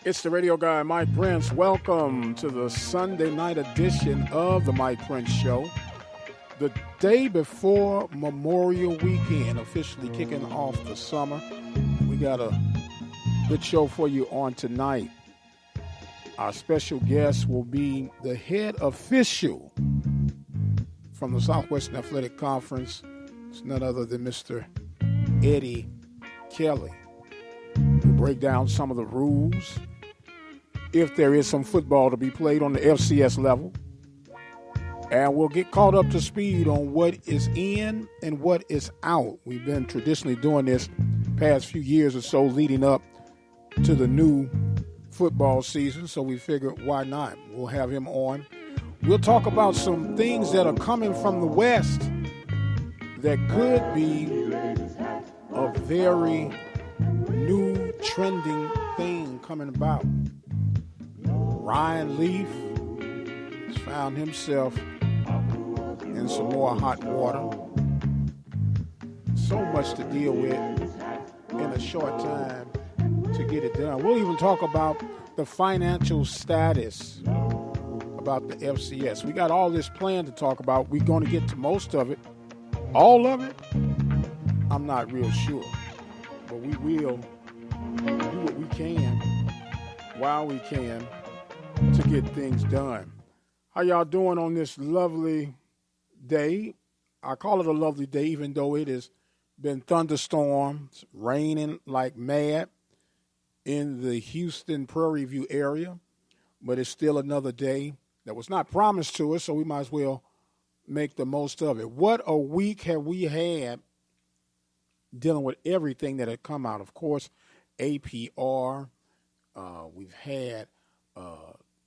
It's the radio guy, Mike Prince. Welcome to the Sunday night edition of the Mike Prince Show. The day before Memorial Weekend, officially kicking off the summer. We got a good show for you on tonight. Our special guest will be the head official from the Southwestern Athletic Conference. It's none other than Mr. Eddie Kelly. We'll break down some of the rules, if there is some football to be played on the FCS level. And we'll get caught up to speed on what is in and what is out. We've been traditionally doing this past few years or so leading up to the new football season, so we figured why not? We'll have him on. We'll talk about some things that are coming from the West that could be a very new trending thing coming about. Ryan Leaf has found himself in some more hot water. So much to deal with in a short time to get it done. We'll even talk about the financial status about the FCS. We got all this planned to talk about. We're going to get to most of it. All of it, I'm not real sure. But we will do what we can while we can to get things done. How y'all doing on this lovely day? I call it a lovely day, even though it has been thunderstorms, raining like mad in the Houston Prairie View area, but it's still another day that was not promised to us, so we might as well make the most of it. What a week have we had dealing with everything that had come out. Of course, APR, we've had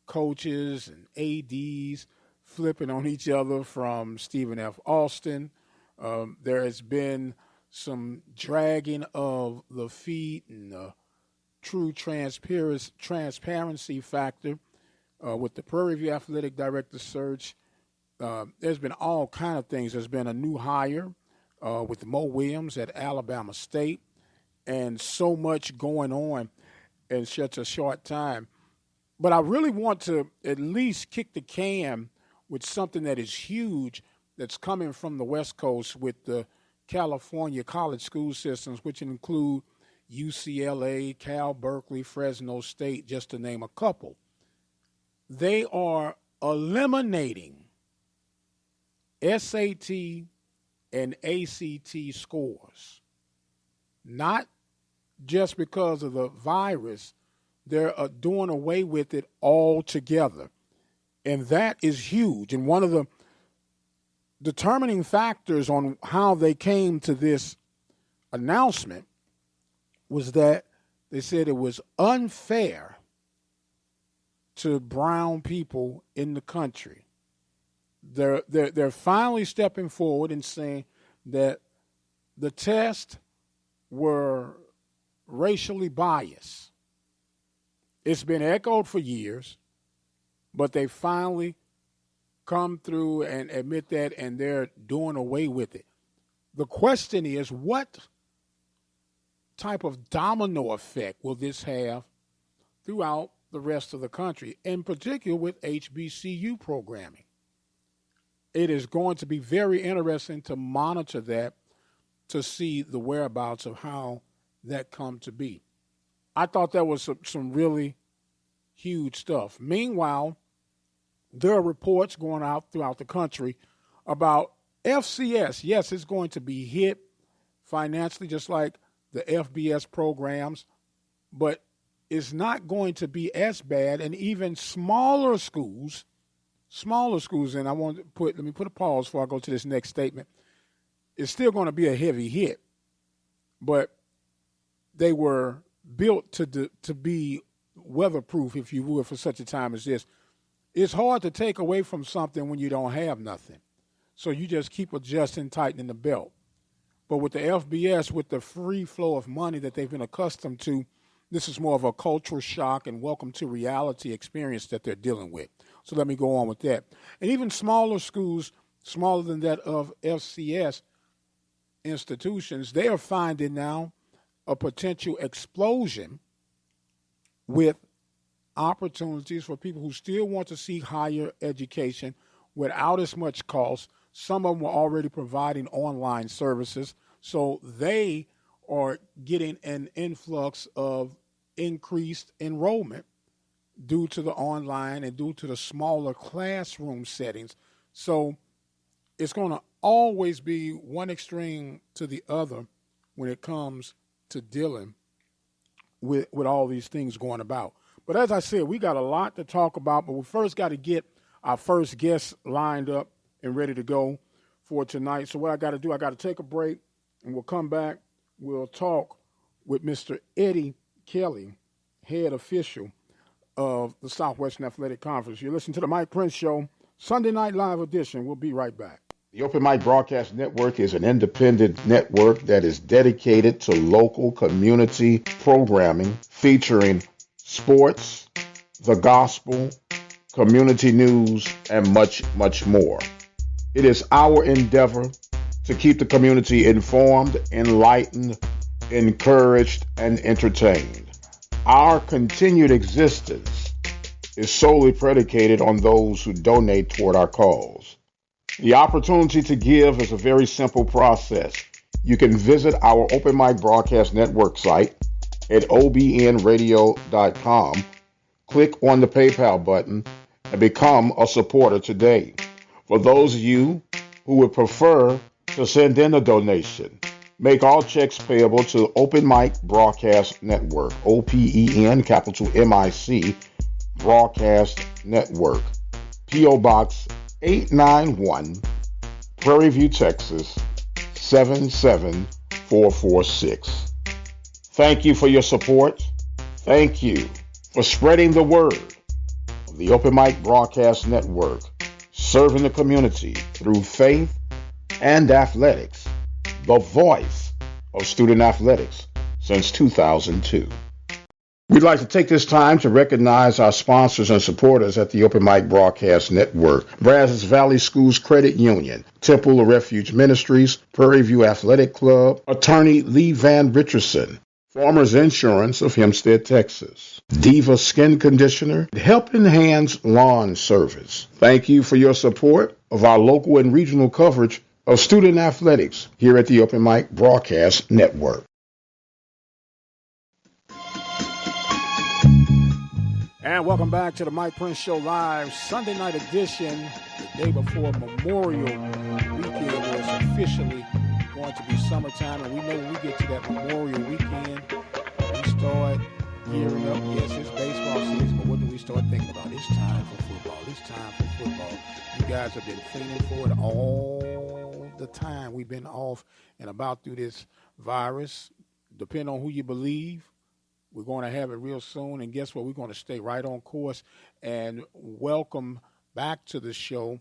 coaches and ADs flipping on each other from Stephen F. Austin. There has been some dragging of the feet and the true transparency factor with the Prairie View Athletic Director search. There's been all kind of things. There's been a new hire with Mo Williams at Alabama State, and so much going on in such a short time. But I really want to at least kick the can with something that is huge that's coming from the West Coast with the California college school systems, which include UCLA, Cal, Berkeley, Fresno State, just to name a couple. They are eliminating SAT and ACT scores, not just because of the virus. They're doing away with it altogether. And that is huge. And one of the determining factors on how they came to this announcement was that they said it was unfair to brown people in the country. They're finally stepping forward and saying that the tests were racially biased. It's been echoed for years, but they finally come through and admit that, and they're doing away with it. The question is, what type of domino effect will this have throughout the rest of the country, in particular with HBCU programming? It is going to be very interesting to monitor that, to see the whereabouts of how that come to be. I thought that was some really huge stuff. Meanwhile, there are reports going out throughout the country about FCS. Yes, it's going to be hit financially just like the FBS programs, but it's not going to be as bad. And even smaller schools, and let me put a pause before I go to this next statement. It's still going to be a heavy hit, but they were built to be weatherproof, if you would, for such a time as this. It's hard to take away from something when you don't have nothing. So you just keep adjusting, tightening the belt. But with the FBS, with the free flow of money that they've been accustomed to, this is more of a cultural shock and welcome to reality experience that they're dealing with. So let me go on with that. And even smaller schools, smaller than that of FCS institutions, they are finding now a potential explosion with opportunities for people who still want to seek higher education without as much cost. Some of them are already providing online services, so they are getting an influx of increased enrollment due to the online and due to the smaller classroom settings. So it's going to always be one extreme to the other when it comes to dealing with all these things going about. But as I said, we got a lot to talk about, but we first got to get our first guest lined up and ready to go for tonight. So what I got to do, I got to take a break, and we'll come back. We'll talk with Mr. Eddie Kelly, head official of the Southwestern Athletic Conference. You're listening to the Mike Prince Show, Sunday Night Live edition. We'll be right back. The Open Mic Broadcast Network is an independent network that is dedicated to local community programming featuring sports, the gospel, community news, and much, much more. It is our endeavor to keep the community informed, enlightened, encouraged, and entertained. Our continued existence is solely predicated on those who donate toward our cause. The opportunity to give is a very simple process. You can visit our Open Mic Broadcast Network site at obnradio.com, click on the PayPal button, and become a supporter today. For those of you who would prefer to send in a donation, make all checks payable to Open Mic Broadcast Network, OPEN, capital MIC, Broadcast Network, P.O. Box 891, Prairie View, Texas, 77446. Thank you for your support. Thank you for spreading the word of the Open Mic Broadcast Network, serving the community through faith and athletics, the voice of student athletics since 2002. We'd like to take this time to recognize our sponsors and supporters at the Open Mic Broadcast Network: Brazos Valley Schools Credit Union, Temple of Refuge Ministries, Prairie View Athletic Club, Attorney Lee Van Richardson, Farmers Insurance of Hempstead, Texas, Diva Skin Conditioner, Helping Hands Lawn Service. Thank you for your support of our local and regional coverage of student athletics here at the Open Mic Broadcast Network. And welcome back to the Mike Prince Show Live, Sunday night edition, the day before Memorial Weekend, where it's officially going to be summertime. And we know when we get to that Memorial Weekend, we start gearing up. Yes, it's baseball season, but what do we start thinking about? It's time for football. It's time for football. You guys have been fiending for it all the time. We've been off and about through this virus. Depending on who you believe, we're going to have it real soon, and guess what? We're going to stay right on course. And welcome back to the show,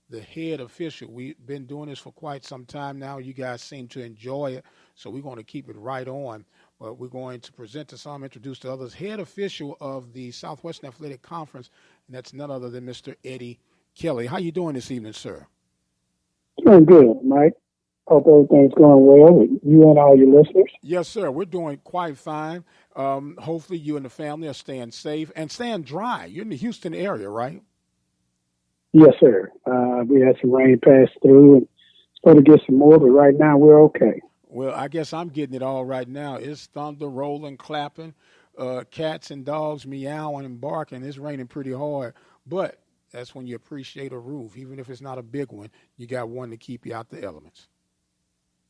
the head official. We've been doing this for quite some time now. You guys seem to enjoy it, so we're going to keep it right on. But we're going to present to some, introduce to others, head official of the Southwestern Athletic Conference, and that's none other than Mr. Eddie Kelly. How you doing this evening, sir? Doing good, Mike. Hope everything's going well with you and all your listeners. Yes, sir. We're doing quite fine. Hopefully you and the family are staying safe and staying dry. You're in the Houston area, right? Yes, sir. We had some rain pass through and supposed to get some more, but right now we're okay. Well, I guess I'm getting it all right now. It's thunder, rolling, clapping, cats and dogs meowing and barking. It's raining pretty hard, but that's when you appreciate a roof. Even if it's not a big one, you got one to keep you out the elements.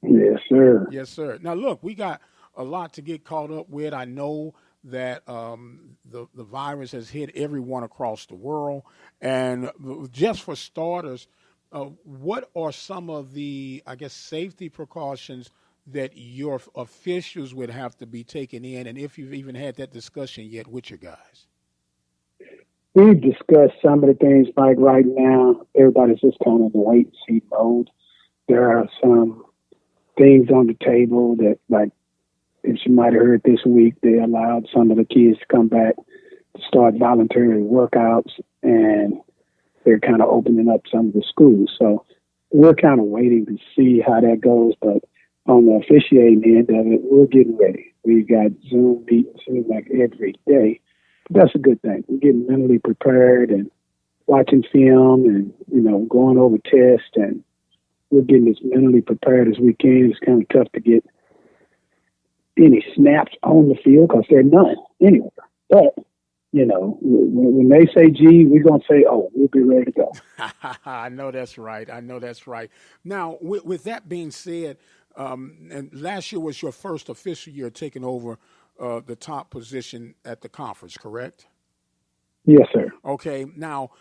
Yes, sir. Yes, sir. Now, look, we got a lot to get caught up with. I know that the virus has hit everyone across the world. And just for starters, what are some of the, I guess, safety precautions that your officials would have to be taking in? And if you've even had that discussion yet with your guys? We've discussed some of the things, Mike. Right now, everybody's just kind of in wait-and-see mode. There are some things on the table that, like, as you might have heard this week, they allowed some of the kids to come back to start voluntary workouts, and they're kind of opening up some of the schools. So we're kind of waiting to see how that goes. But on the officiating end of it, we're getting ready. We've got Zoom meetings like every day. that's a good thing. We're getting mentally prepared and watching film and, going over tests, and we're getting as mentally prepared as we can. It's kind of tough to get any snaps on the field because there are none anywhere. But, when they say G, we're going to say, oh, we'll be ready to go. I know that's right. I know that's right. Now, with that being said, and last year was your first official year taking over the top position at the conference, correct? Yes, sir. Okay. Now,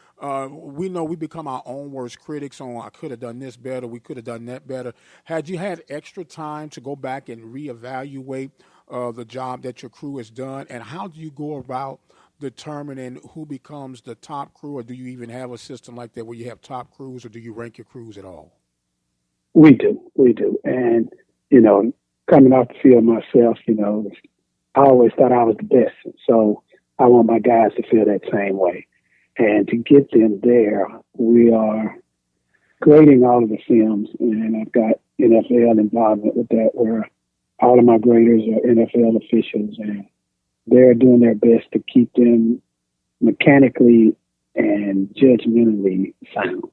we know we become our own worst critics on I could have done this better, we could have done that better. Had you had extra time to go back and reevaluate the job that your crew has done, and how do you go about determining who becomes the top crew, or do you even have a system like that where you have top crews, or do you rank your crews at all? We do. And, coming off the field myself, I always thought I was the best. So I want my guys to feel that same way. And to get them there, we are grading all of the films, and I've got NFL involvement with that, where all of my graders are NFL officials, and they're doing their best to keep them mechanically and judgmentally sound.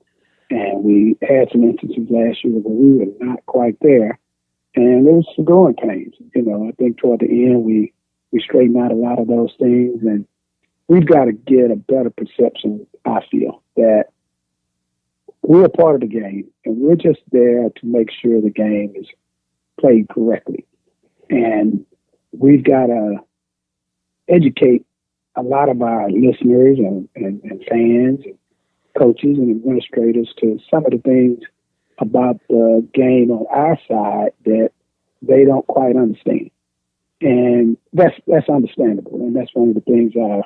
And we had some instances last year where we were not quite there, and there was some growing pains. I think toward the end we straightened out a lot of those things, and we've got to get a better perception, I feel, that we're a part of the game, and we're just there to make sure the game is played correctly. And we've got to educate a lot of our listeners and fans and coaches and administrators to some of the things about the game on our side that they don't quite understand. And that's understandable. And that's one of the things I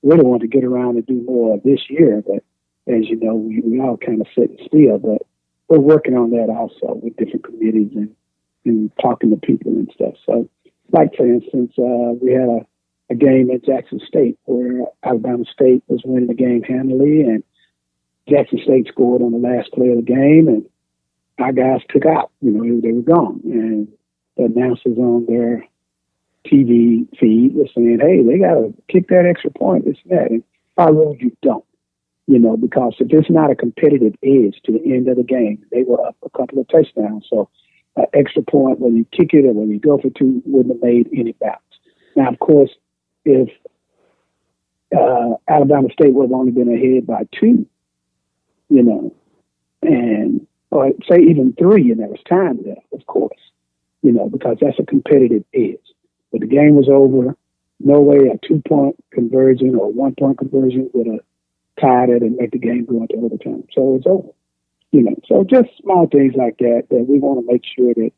really want to get around and do more of this year. But as you know, we all kind of sitting still, but we're working on that also with different committees and talking to people and stuff. So, like, for instance, we had a game at Jackson State where Alabama State was winning the game handily, and Jackson State scored on the last play of the game, and our guys took out. They were gone. And the announcers on their TV feed were saying, hey, they got to kick that extra point, this and that. And by rule, you don't, because if it's not a competitive edge to the end of the game, they were up a couple of touchdowns. So an extra point, whether you kick it or whether you go for two, wouldn't have made any bounce. Now, of course, if Alabama State would have only been ahead by two, and or say even three, and there was time left, of course, because that's a competitive edge. But the game was over. No way a 2-point conversion or a 1-point conversion would have tied it and make the game go into overtime. So it's over. So just small things like that we want to make sure that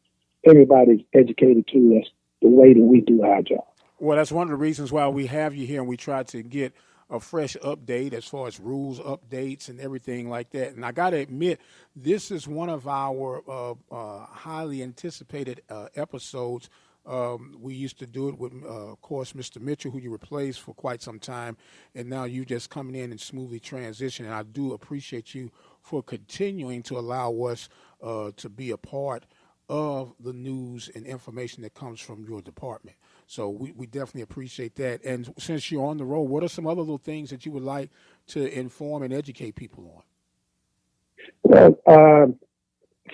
everybody's educated to us the way that we do our job. Well, that's one of the reasons why we have you here, and we try to get a fresh update as far as rules updates and everything like that. And I got to admit, this is one of our highly anticipated episodes. We used to do it with, of course, Mr. Mitchell, who you replaced for quite some time, and now you just coming in and smoothly transitioning. And I do appreciate you for continuing to allow us to be a part of the news and information that comes from your department. So we definitely appreciate that. And since you're on the road, what are some other little things that you would like to inform and educate people on? Well,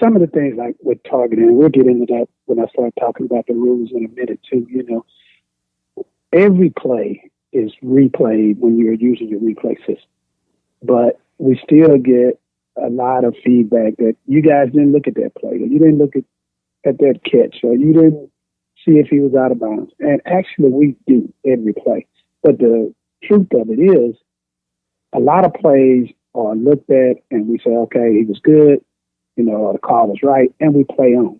some of the things like with targeting, we'll get into that when I start talking about the rules in a minute too. Every play is replayed when you're using your replay system, but we still get a lot of feedback that you guys didn't look at that play, or you didn't look at that catch, or you didn't see if he was out of bounds. And actually, we do every play. But the truth of it is, a lot of plays are looked at and we say, okay, he was good, or the call was right, and we play on,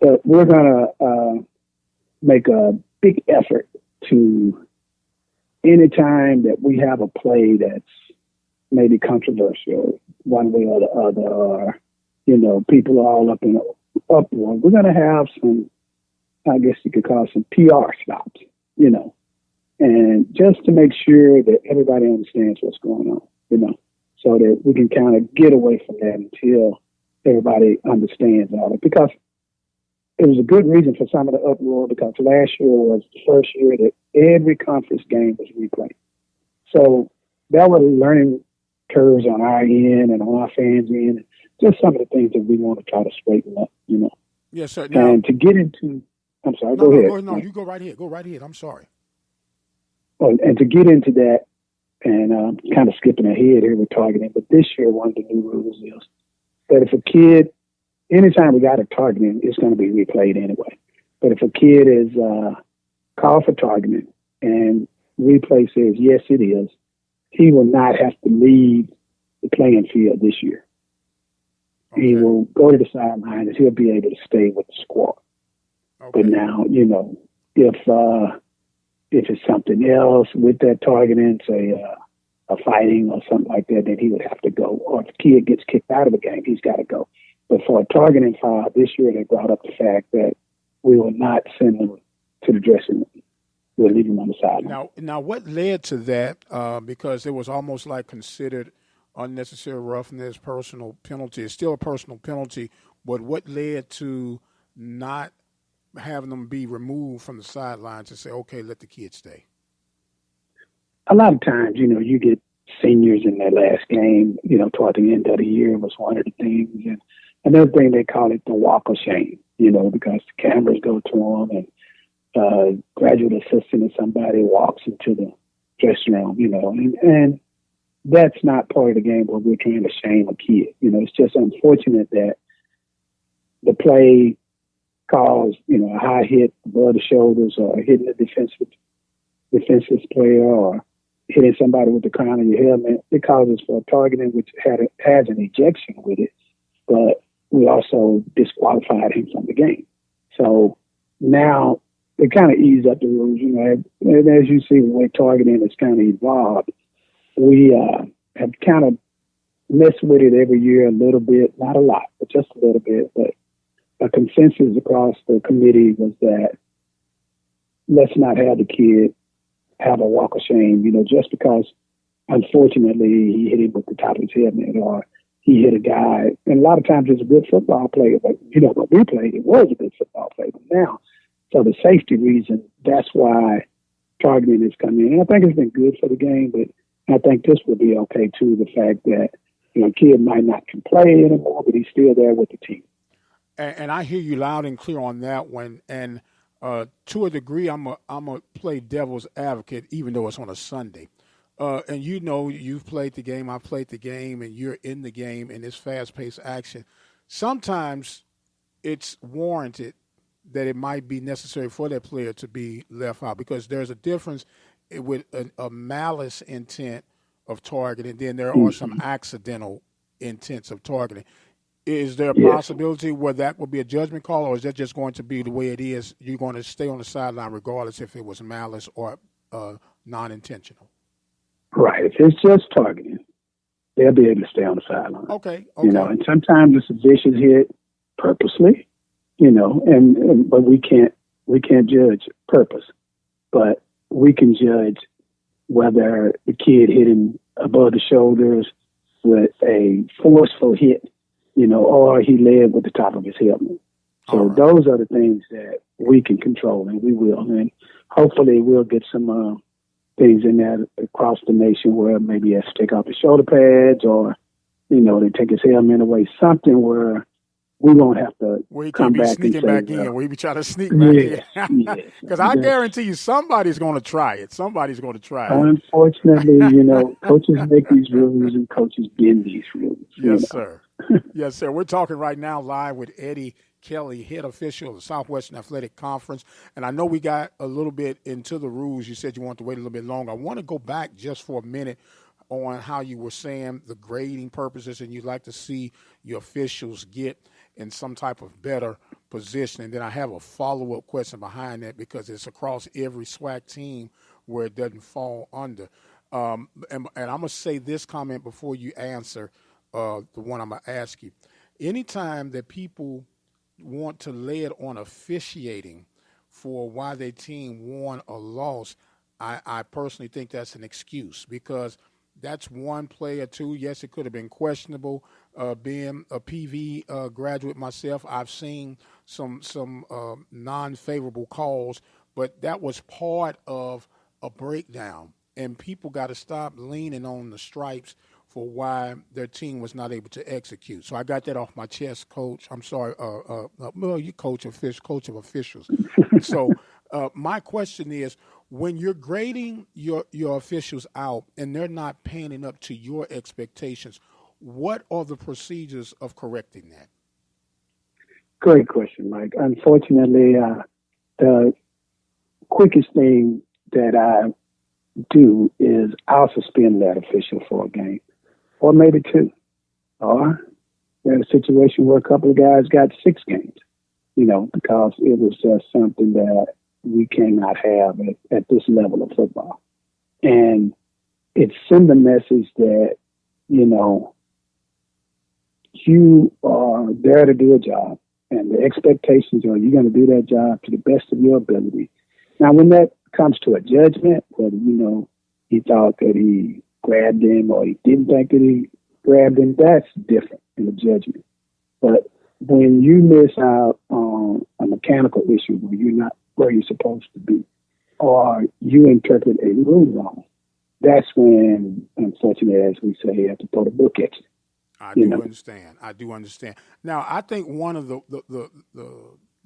But we're going to make a big effort to, anytime that we have a play that's maybe controversial one way or the other, or, people are all up in an uproar, we're going to have some, I guess you could call some PR stops, and just to make sure that everybody understands what's going on, so that we can kind of get away from that until everybody understands all it. Because it was a good reason for some of the uproar, because last year was the first year that Every conference game was replayed. So that was learning curves on our end and on our fans' end. Just some of the things that we want to try to straighten up, Yes, sir. Now, And to get into, I'm sorry, no, go no, ahead. go no, you go right ahead. Go right ahead. I'm sorry. Oh, and to get into that, and kind of skipping ahead here with targeting, but this year one of the new rules is that if a kid, anytime we got a targeting, it's going to be replayed anyway. But if a kid is called for targeting and replay says yes, it is, he will not have to leave the playing field this year. Okay. He will go to the sideline and he'll be able to stay with the squad. Okay. But now, if it's something else with that targeting, say a fighting or something like that, then he would have to go. Or if the kid gets kicked out of a game, he's got to go. But for a targeting foul this year, they brought up the fact that we will not send them to the dressing room. We'll leave them on the sideline. Now, what led to that? Because it was almost like considered unnecessary roughness, personal penalty. It's still a personal penalty, but what led to not having them be removed from the sidelines and say, okay, let the kid stay? A lot of times, you get seniors in their last game, toward the end of the year was one of the things. And another thing, they call it the walk of shame, because the cameras go to them and graduate assistant or somebody walks into the dressing room, and that's not part of the game where we're trying to shame a kid. It's just unfortunate that the play caused, a high hit above the shoulders or hitting a defensive player or hitting somebody with the crown of your helmet. It causes for targeting, which has an ejection with it, but we also disqualified him from the game. So now they kind of ease up the rules, and as you see, the way targeting has kind of evolved, we have kind of messed with it every year a little bit, not a lot, but just a little bit. But a consensus across the committee was that let's not have the kid have a walk of shame, just because, unfortunately, he hit him with the top of his helmet or he hit a guy. And a lot of times it's a good football player, but, when we played, it was a good football player. But now, for the safety reason, that's why targeting is coming in. And I think it's been good for the game, but I think this will be okay, too, the fact that, a kid might not can play anymore, but he's still there with the team. And I hear you loud and clear on that one. And to a degree, I'm a play devil's advocate, even though it's on a Sunday. And you've played the game, I've played the game, and you're in the game, and it's fast-paced action. Sometimes it's warranted that it might be necessary for that player to be left out because there's a difference with a malice intent of targeting. Then there are some accidental intents of targeting. Is there a possibility where that would be a judgment call, or is that just going to be the way it is? You're going to stay on the sideline regardless if it was malice or non-intentional? Right. If it's just targeting, they'll be able to stay on the sideline. Okay. And sometimes it's a vicious hit purposely, but we can't judge purpose. But we can judge whether the kid hit him above the shoulders with a forceful hit, or he led with the top of his helmet. So those are the things that we can control, and we will. And hopefully we'll get some things in there across the nation where maybe he has to take off his shoulder pads or, they take his helmet away, something where we won't have to come back and say, back in. We be trying to sneak back in. Because I guarantee you somebody's going to try it. Somebody's going to try it. Unfortunately, coaches make these rules and coaches bend these rules. Yes, sir. Yes, sir. We're talking right now live with Eddie Kelly, head official of the Southwestern Athletic Conference. And I know we got a little bit into the rules. You said you wanted to wait a little bit longer. I want to go back just for a minute on how you were saying the grading purposes and you'd like to see your officials get in some type of better position. And then I have a follow-up question behind that because it's across every SWAC team where it doesn't fall under. And I'm going to say this comment before you answer the one I'm going to ask you. Anytime that people want to lay it on officiating for why their team won or lost, I personally think that's an excuse because that's one player, too. Yes, it could have been questionable. Being a PV graduate myself, I've seen some non-favorable calls, but that was part of a breakdown, and people got to stop leaning on the stripes for why their team was not able to execute. So I got that off my chest, Coach. I'm sorry. Well, you coach of officials. So my question is, when you're grading your officials out and they're not panning up to your expectations, what are the procedures of correcting that? Great question, Mike. Unfortunately, the quickest thing that I do is I'll suspend that official for a game, or maybe two. Or there's a situation where a couple of guys got 6 games, because it was just something that we cannot have at this level of football. And it sends a message that, you are there to do a job, and the expectations are you're going to do that job to the best of your ability. Now, when that comes to a judgment, whether, he thought that he grabbed him or he didn't think that he grabbed him, that's different in the judgment. But when you miss out on a mechanical issue where you're not where you're supposed to be, or you interpret a rule wrong, that's when, unfortunately, as we say, you have to throw the book at you. I do understand. Now, I think one of the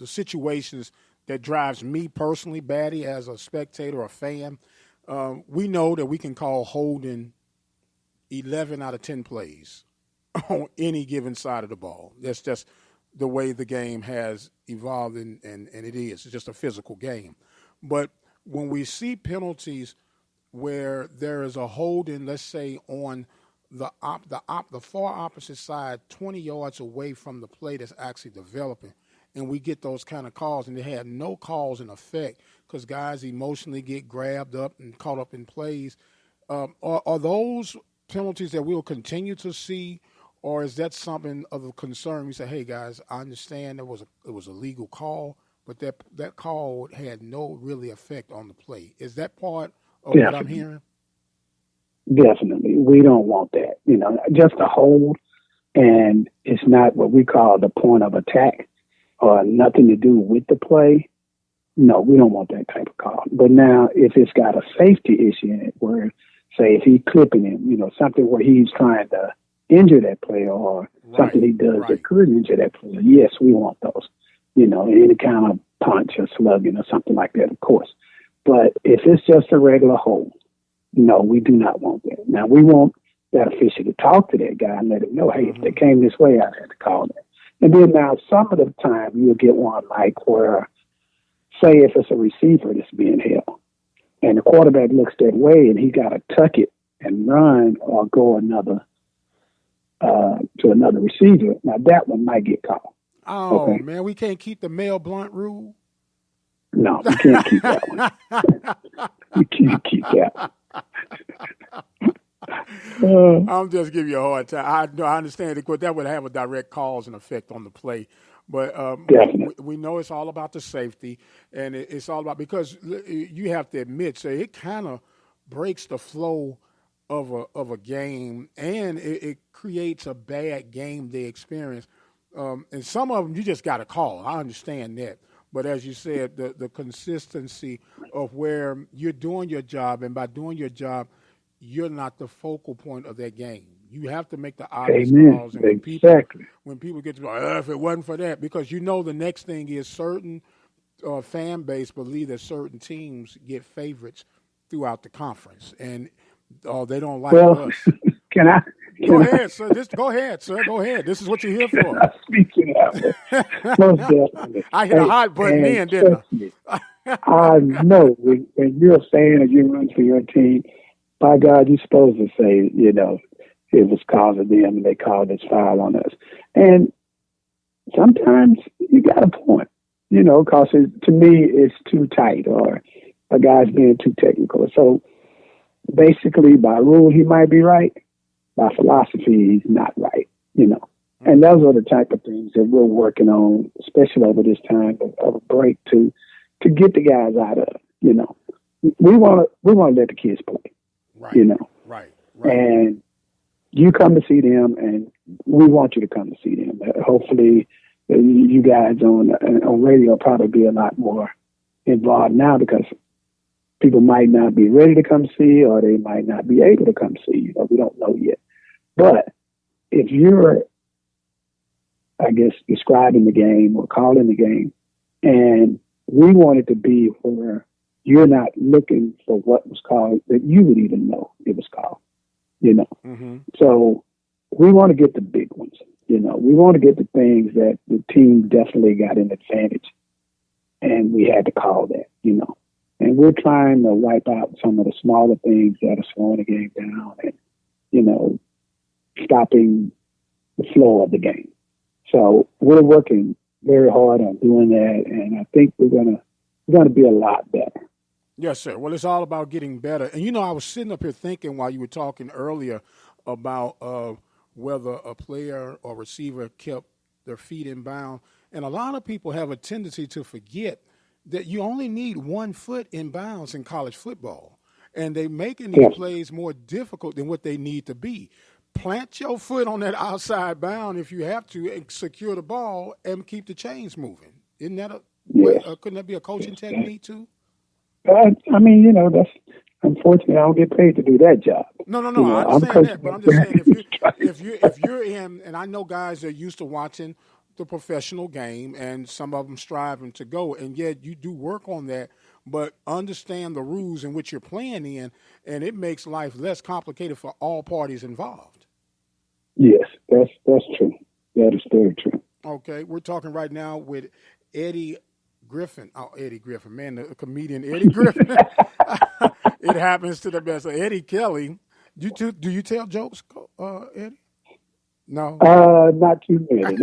situations that drives me personally, Batty, as a spectator or fan, we know that we can call holding 11 out of 10 plays on any given side of the ball. That's just the way the game has evolved, and it is. It's just a physical game. But when we see penalties where there is a holding, let's say, on the far opposite side, 20 yards away from the play that's actually developing, and we get those kind of calls, and they had no calls in effect because guys emotionally get grabbed up and caught up in plays. Are those penalties that we'll continue to see, or is that something of a concern? We say, hey, guys, I understand it was a legal call, but that call had no really effect on the play. Is that part of what I'm hearing? Definitely. We don't want that. Just a hold, and it's not what we call the point of attack or nothing to do with the play. No, we don't want that type of call. But now, if it's got a safety issue in it, where, say, if he's clipping him, something where he's trying to injure that player or something he does that could injure that player, yes, we want those. Any kind of punch or slugging or something like that, of course. But if it's just a regular hold, no, we do not want that. Now, we want that official to talk to that guy and let him know, hey, if they came this way, I had to call that. And then now, some of the time, you'll get one like where, say, if it's a receiver that's being held, and the quarterback looks that way, and he got to tuck it and run or go to another receiver. Now, that one might get called. Oh, okay? Man, we can't keep the Mel Blunt rule? No, we can't keep that one. We can't keep that one. I'm just giving you a hard time. I understand it, but that would have a direct cause and effect on the play. But we know it's all about the safety, and it's all about, because you have to admit, so it kind of breaks the flow of a game, and it creates a bad game day experience. And some of them you just got to call. I understand that. But as you said, the consistency of where you're doing your job, and by doing your job, you're not the focal point of that game. You have to make the obvious calls. And when people get to, if it wasn't for that, because the next thing is certain fan base believe that certain teams get favorites throughout the conference, and they don't like us. Can I? Go ahead, sir. Go ahead. This is what you're here for. Speaking of it, most definitely. I hit a hot button then, didn't I? I know when you're a fan and you run for your team, by God, you're supposed to say, it was cause of them and they called this foul on us. And sometimes you got a point, because to me it's too tight or a guy's being too technical. So basically, by rule, he might be right. By philosophy, he's not right, And those are the type of things that we're working on, especially over this time of a break, to get the guys out of. We want to let the kids play. Right. And you come to see them, and we want you to come to see them. Hopefully, you guys on radio probably be a lot more involved now because people might not be ready to come see, or they might not be able to come see. You know, we don't know yet. But if you're, I guess, describing the game or calling the game, and we want it to be where you're not looking for what was called, that you would even know it was called, you know. Mm-hmm. So we want to get the big ones, you know. We want to get the things that the team definitely got an advantage, and we had to call that, you know. And we're trying to wipe out some of the smaller things that are slowing the game down and, you know, stopping the flow of the game. So we're working very hard on doing that, and I think we're gonna be a lot better. Yes, sir. Well, it's all about getting better. And, you know, I was sitting up here thinking while you were talking earlier about whether a player or receiver kept their feet in bounds. And a lot of people have a tendency to forget that you only need 1 foot in bounds in college football. And they're making these plays more difficult than what they need to be. Plant your foot on that outside bound if you have to and secure the ball and keep the chains moving. Isn't that couldn't that be a coaching technique too? I mean, you know, that's unfortunately I don't get paid to do that job. No. You know, I understand that, but I'm just saying if you're in, and I know guys are used to watching the professional game, and some of them striving to go, and yet you do work on that, but understand the rules in which you're playing in, and it makes life less complicated for all parties involved. Yes, that's true. That is very true. Okay, we're talking right now with Eddie Griffin. Oh, Eddie Griffin, man, the comedian Eddie Griffin. It happens to the best. So Eddie Kelly, do you tell jokes, Eddie? No. Not too many,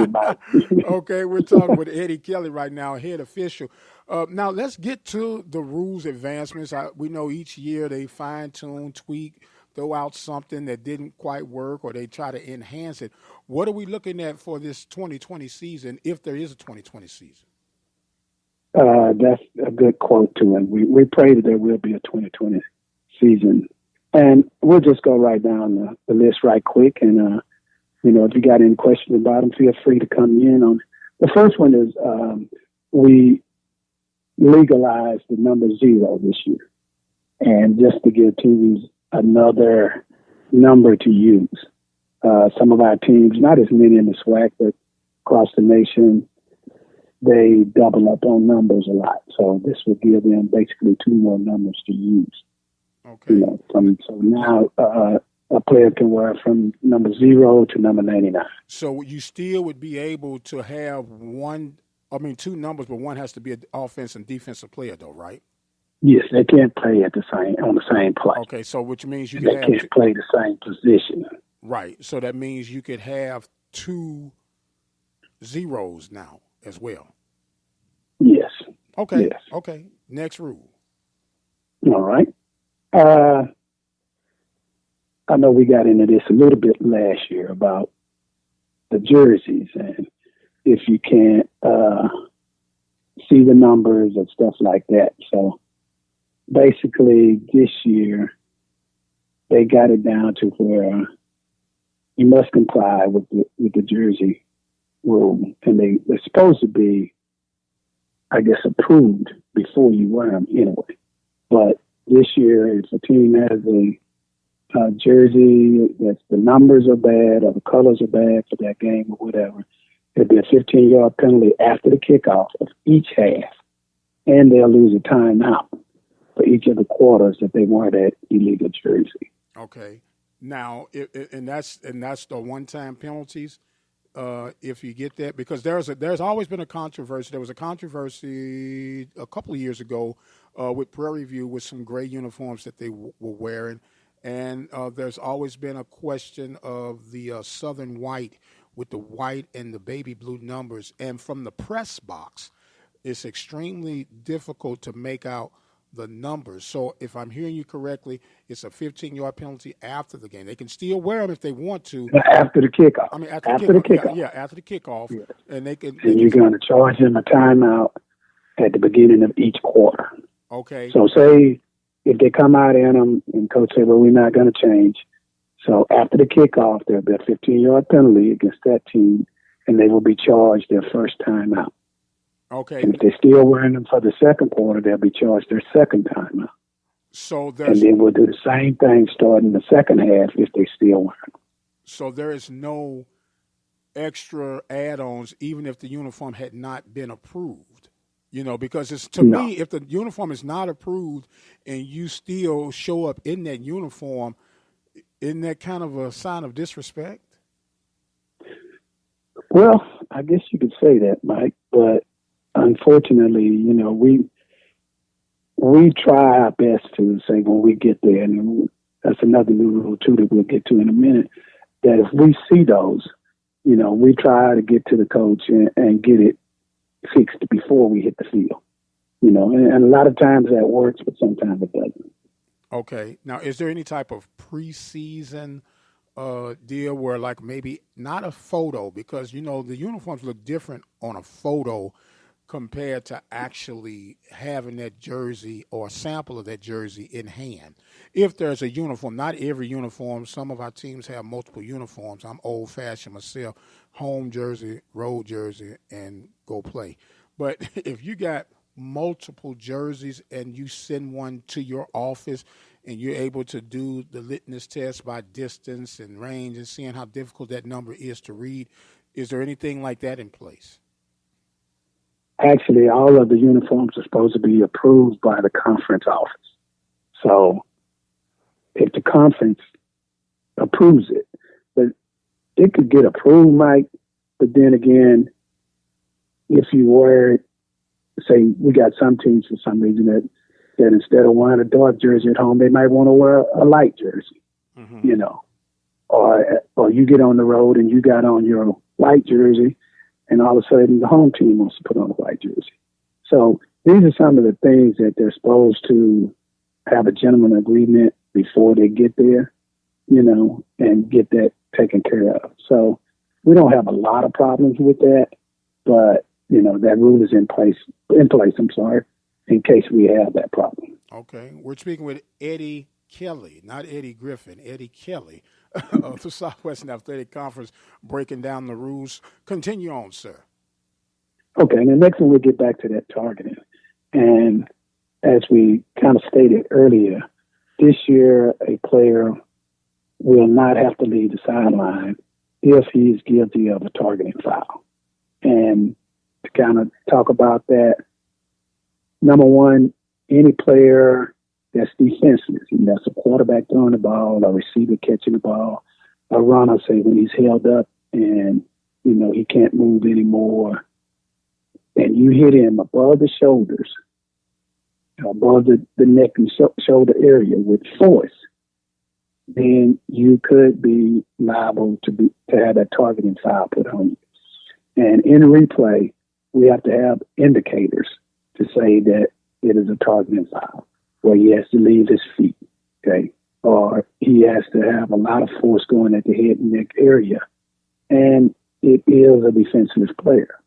Mike. Okay, we're talking with Eddie Kelly right now, head official. Now let's get to the rules advancements. We know each year they fine tune, tweak, throw out something that didn't quite work, or they try to enhance it. What are we looking at for this 2020 season, if there is a 2020 season? That's a good quote to him. We pray that there will be a 2020 season, and we'll just go right down the list right quick. And you know, if you got any questions about them, feel free to come in on. The first one is we legalized the number 0 this year, and just to give teams another number to use. Some of our teams, not as many in the SWAC, but across the nation, they double up on numbers a lot. So this will give them basically 2 more numbers to use. Okay. You know, so now a player can wear from number 0 to number 99. So you still would be able to have 2 numbers, but one has to be an offensive and defensive player, though, right? Yes, they can't play on the same play. Okay, so which means they can't play the same position. Right. So that means you could have 2 zeros now as well. Yes. Okay. Yes. Okay. Next rule. All right. I know we got into this a little bit last year about the jerseys, and if you can't see the numbers and stuff like that. So basically this year they got it down to where you must comply with the jersey rule, and they're supposed to be, I guess, approved before you wear them anyway. But this year, if a team has a jersey that the numbers are bad or the colors are bad for that game or whatever, it'll be a 15-yard penalty after the kickoff of each half, and they'll lose a timeout for each of the quarters if they wear that illegal jersey. Okay. Now, and that's the one-time penalties. If you get that, because there's always been a controversy. There was a controversy a couple of years ago with Prairie View with some gray uniforms that they were wearing, and there's always been a question of the Southern white with the white and the baby blue numbers. And from the press box, it's extremely difficult to make out the numbers. So if I'm hearing you correctly, it's a 15-yard penalty after the game. They can still wear them if they want to. After the kickoff. I mean, after the kickoff. Yeah, after the kickoff. Yes. And they can. And you're going to charge them a timeout at the beginning of each quarter. Okay. So say if they come out in them and coach say, well, we're not going to change. So after the kickoff, there'll be a 15-yard penalty against that team, and they will be charged their first time out. Okay. And if they're still wearing them for the second quarter, they'll be charged their second time out. So And then we'll do the same thing starting the second half if they're still wearing them. so there is no extra add-ons even if the uniform had not been approved. Because it's to No. me, if the uniform is not approved and you still show up in that uniform, isn't that kind of a sign of disrespect? Well, I guess you could say that, Mike, but unfortunately, we try our best to say when we get there, and that's another new rule too that we'll get to in a minute, that if we see those, we try to get to the coach and get it fixed before we hit the field. And a lot of times that works, but sometimes it doesn't. Okay. Now, is there any type of preseason deal where, like, maybe not a photo, because the uniforms look different on a photo compared to actually having that jersey or a sample of that jersey in hand? If there's a uniform, not every uniform, some of our teams have multiple uniforms. I'm old-fashioned myself, home jersey, road jersey, and go play. But if you got multiple jerseys and you send one to your office and you're able to do the litmus test by distance and range and seeing how difficult that number is to read, is there anything like that in place? Actually, all of the uniforms are supposed to be approved by the conference office. So if the conference approves it, but it could get approved, Mike, but then again, if you wear it, say we got some teams for some reason that instead of wearing a dark jersey at home, they might want to wear a light jersey, or you get on the road and you got on your white jersey, and all of a sudden the home team wants to put on a white jersey. So these are some of the things that they're supposed to have a gentleman agreement before they get there, and get that taken care of. So we don't have a lot of problems with that, but that rule is in place, in case we have that problem. Okay. We're speaking with Eddie Kelly, not Eddie Griffin, Eddie Kelly of the Southwestern Athletic Conference, breaking down the rules. Continue on, sir. Okay, and the next one we'll get back to that targeting. And as we kind of stated earlier, this year a player will not have to leave the sideline if he is guilty of a targeting foul. And to kind of talk about that, number one, any player that's defenseless, that's a quarterback throwing the ball, a receiver catching the ball, a runner, say when he's held up and, he can't move anymore, and you hit him above the shoulders, above the neck and shoulder area with force, then you could be liable to have that targeting foul put on you. And in replay, we have to have indicators to say that it is a targeting foul, where he has to leave his feet, okay, or he has to have a lot of force going at the head and neck area, and it is a defenseless player.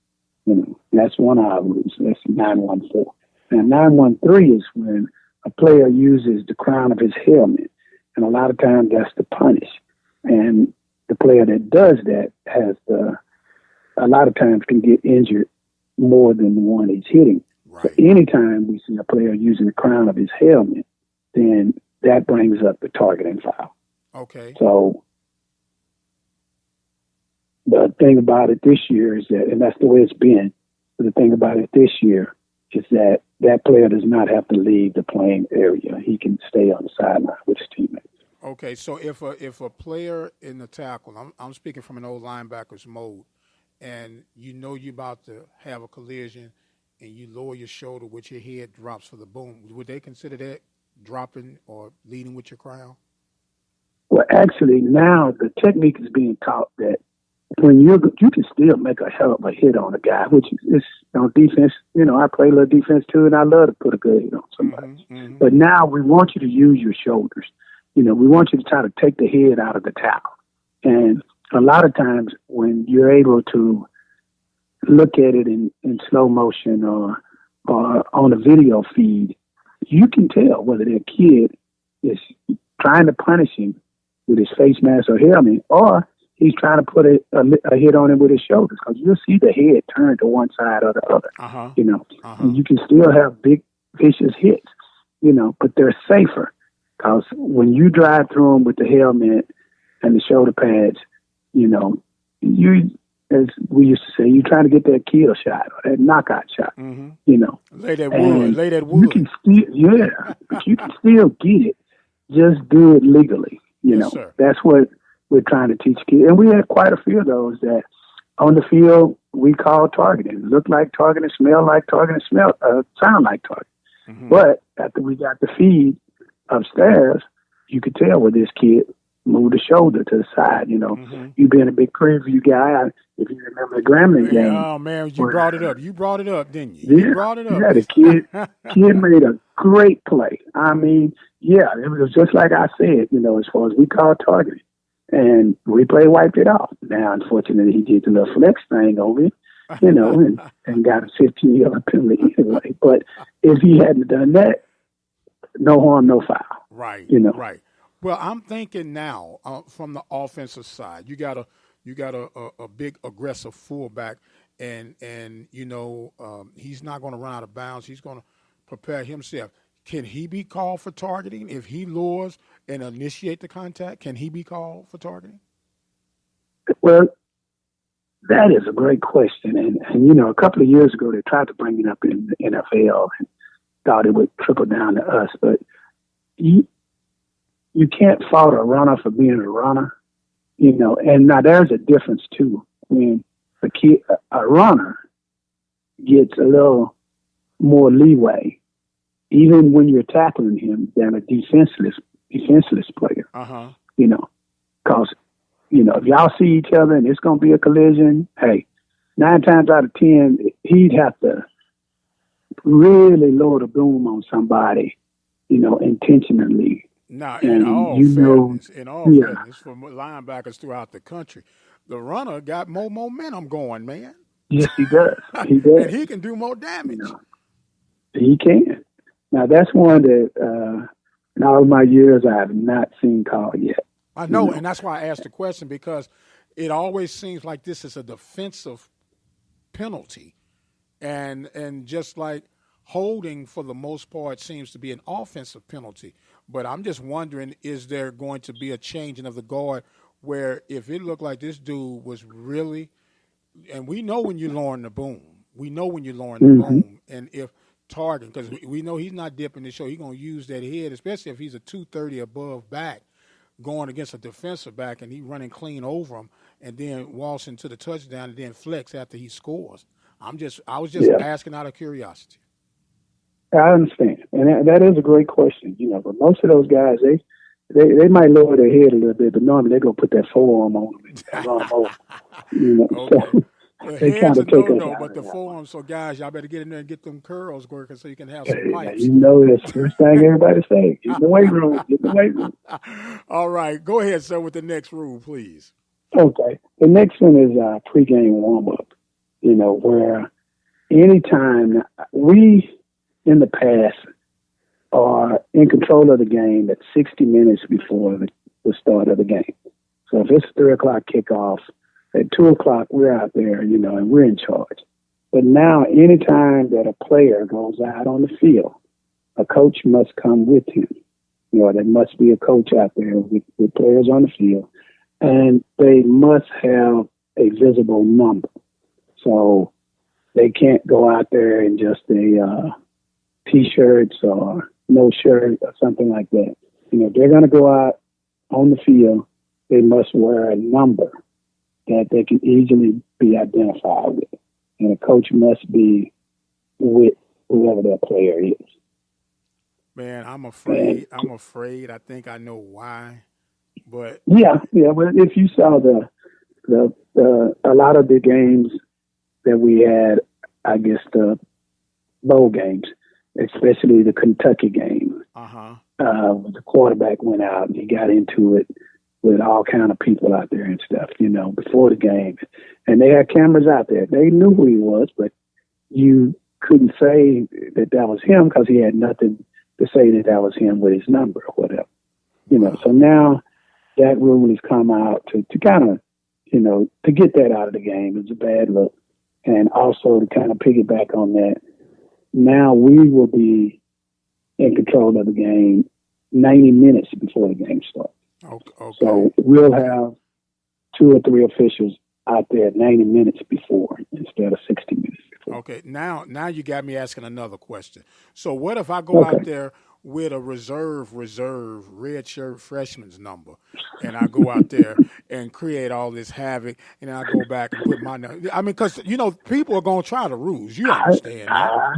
That's one of our rules. That's 914. Now, 913 is when a player uses the crown of his helmet, and a lot of times that's to punish. And the player that does that a lot of times can get injured more than the one he's hitting. Right. So anytime we see a player using the crown of his helmet, then that brings up the targeting foul. Okay. So the thing about it this year is that, and that's the way it's been, but the thing about it this year is that that player does not have to leave the playing area. He can stay on the sideline with his teammates. Okay, so if a player in the tackle, I'm speaking from an old linebacker's mode, and you're about to have a collision, and you lower your shoulder with your head drops for the boom, would they consider that dropping or leading with your crown? Well, actually, now the technique is being taught that when you can still make a hell of a hit on a guy, which is on defense. I play a little defense too, and I love to put a good hit on somebody. Mm-hmm, mm-hmm. But now we want you to use your shoulders. We want you to try to take the head out of the tackle. And a lot of times when you're able to look at it in slow motion or on a video feed, you can tell whether that kid is trying to punish him with his face mask or helmet, or he's trying to put a hit on him with his shoulders, because you'll see the head turn to one side or the other, and you can still have big, vicious hits, but they're safer, because when you drive through them with the helmet and the shoulder pads, you, as we used to say, you're trying to get that kill shot or that knockout shot, Lay that wood. You can still, but you can still get it. Just do it legally. Yes, sir. That's what we're trying to teach kids. And we had quite a few of those that on the field we call targeting. Look like targeting, smell like targeting, sound like targeting. Mm-hmm. But after we got the feed upstairs, you could tell where this kid moved the shoulder to the side. You being a big preview guy, if you remember the Grambling game. Oh man, you brought it up. You brought it up, didn't you? Yeah, you brought it up. Yeah, the kid made a great play. I mean, yeah, it was just like I said, as far as we call targeting. And replay wiped it off. Now, unfortunately, he did the little flex thing over it, and got a 15-yard penalty anyway. But if he hadn't done that, no harm, no foul. Right. Right. Well, I'm thinking now from the offensive side, you got a big aggressive fullback, and he's not going to run out of bounds. He's going to prepare himself. Can he be called for targeting if he lures and initiate the contact? Can he be called for targeting? Well, that is a great question. And a couple of years ago, they tried to bring it up in the NFL and thought it would trickle down to us. But you can't fault a runner for being a runner, And now there's a difference, too. When a runner gets a little more leeway, even when you're tackling him, than a defenseless player. Because if y'all see each other and it's going to be a collision, hey, 9 times out of 10, he'd have to really lower the boom on somebody, intentionally. Now, in all fairness, for linebackers throughout the country, the runner got more momentum going, man. Yes, he does. He does. And he can do more damage. He can. Now, that's one that in all of my years I have not seen called yet. I know, and that's why I asked the question, because it always seems like this is a defensive penalty. And just like holding, for the most part, seems to be an offensive penalty. But I'm just wondering, is there going to be a changing of the guard where if it looked like this dude was really – and we know when you're lowering the boom. And if – targeting, because we know he's not dipping the show. He's going to use that head, especially if he's a 230 above back going against a defensive back and he running clean over him and then waltzing to the touchdown and then flex after he scores. I was just asking out of curiosity. I understand. And that is a great question, but most of those guys, they might lower their head a little bit, but normally they're going to put that forearm on them and run them over. Okay. So, the head's a no-no, but the forearm. So, guys, y'all better get in there and get them curls working so you can have some pipes. That's the first thing everybody say. Get in the weight room. Get in the weight room. All right. Go ahead, sir, with the next rule, please. Okay. The next one is pregame warm-up, where anytime we, in the past, are in control of the game at 60 minutes before the start of the game. So if it's 3 o'clock kickoff, at 2 o'clock, we're out there, and we're in charge. But now, anytime that a player goes out on the field, a coach must come with him. There must be a coach out there with players on the field, and they must have a visible number. So they can't go out there in just a T-shirts or no shirt or something like that. If they're going to go out on the field, they must wear a number that they can easily be identified with. And a coach must be with whoever that player is. Man, I'm afraid. I think I know why. But yeah. Well, if you saw the a lot of the games that we had, I guess the bowl games, especially the Kentucky game, the quarterback went out and he got into it with all kind of people out there and stuff, before the game. And they had cameras out there. They knew who he was, but you couldn't say that was him because he had nothing to say that was him with his number or whatever. So now that rule has come out to kind of to get that out of the game is a bad look. And also to kind of piggyback on that, now we will be in control of the game 90 minutes before the game starts. Okay. So we'll have 2 or 3 officials out there 90 minutes before instead of 60 minutes before. Okay, now you got me asking another question. So what if I go out there with a reserve red shirt freshman's number, and I go out there and create all this havoc, and I go back and put my number? I mean, because people are going to try the rules. You understand that? I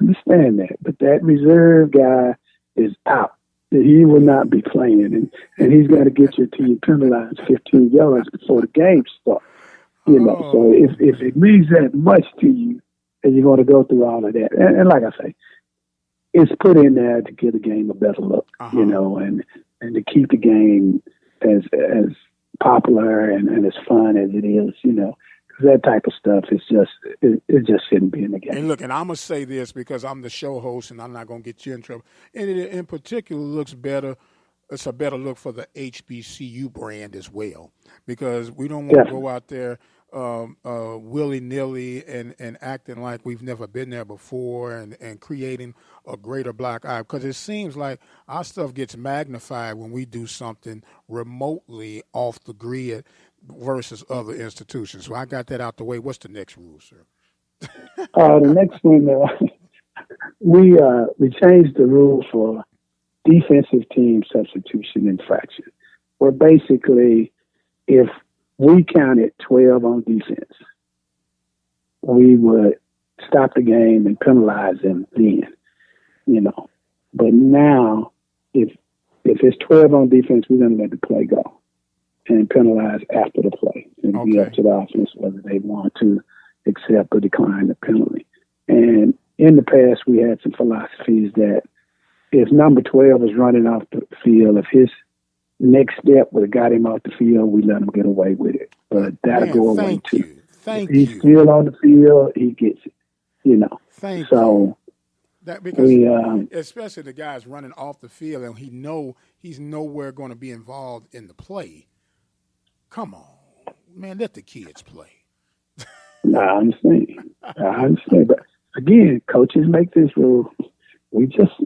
understand that, but that reserve guy is out. He will not be playing, and he's got to get your team penalized 15 yards before the game starts. So if it means that much to you, and you're going to go through all of that, and like I say, it's put in there to give the game a better look, and to keep the game as popular and as fun as it is, because that type of stuff is it just shouldn't be in the game. And look, and I'm gonna say this because I'm the show host, and I'm not gonna get you in trouble. And it in particular looks better. It's a better look for the HBCU brand as well, because we don't want to go out there willy-nilly and acting like we've never been there before and creating a greater black eye, because it seems like our stuff gets magnified when we do something remotely off the grid versus other institutions. So I got that out the way. What's the next rule, sir? The next one, we changed the rule for defensive team substitution infraction, where basically if we counted 12 on defense, we would stop the game and penalize them then, But now, if it's 12 on defense, we're going to let the play go and penalize after the play. It'll be up to the offense whether they want to accept or decline the penalty. And in the past, we had some philosophies that if number 12 is running off the field, if his next step would have got him off the field, we let him get away with it. But that'll go away too. Thank you. If he's still on the field, he gets it. Thank so you. That because especially the guys running off the field and he's nowhere going to be involved in the play. Come on, man, let the kids play. I understand. But again, coaches make this rule. You just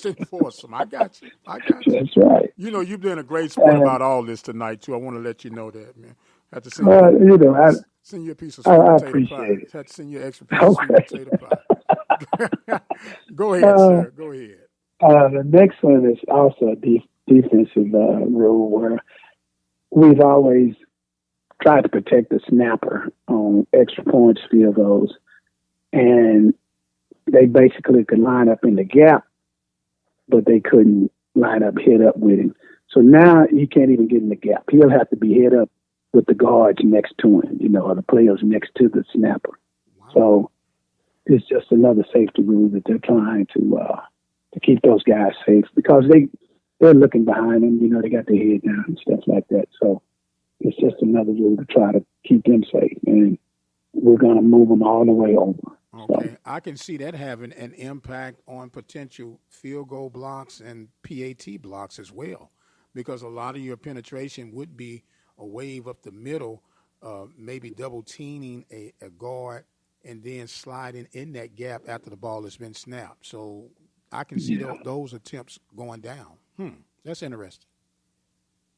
enforce them. I got you. That's right. You've been a great sport about all this tonight too. I want to let you know that, man. I have to send send you a piece of sweet potato pie. It. I have to send you an extra piece of sweet potato pie. Go ahead, sir. Go ahead. The next one is also a defensive rule where we've always tried to protect the snapper on extra points, field goals, and they basically could line up in the gap, but they couldn't line up head up with him. So now he can't even get in the gap. He'll have to be head up with the guards next to him, or the players next to the snapper. Wow. So it's just another safety rule that they're trying to keep those guys safe, because they're looking behind them. They got their head down and stuff like that. So it's just another rule to try to keep them safe, and we're going to move them all the way over. Okay, so, I can see that having an impact on potential field goal blocks and PAT blocks as well, because a lot of your penetration would be a wave up the middle, maybe double teaming a guard and then sliding in that gap after the ball has been snapped. So I can see those attempts going down. That's interesting.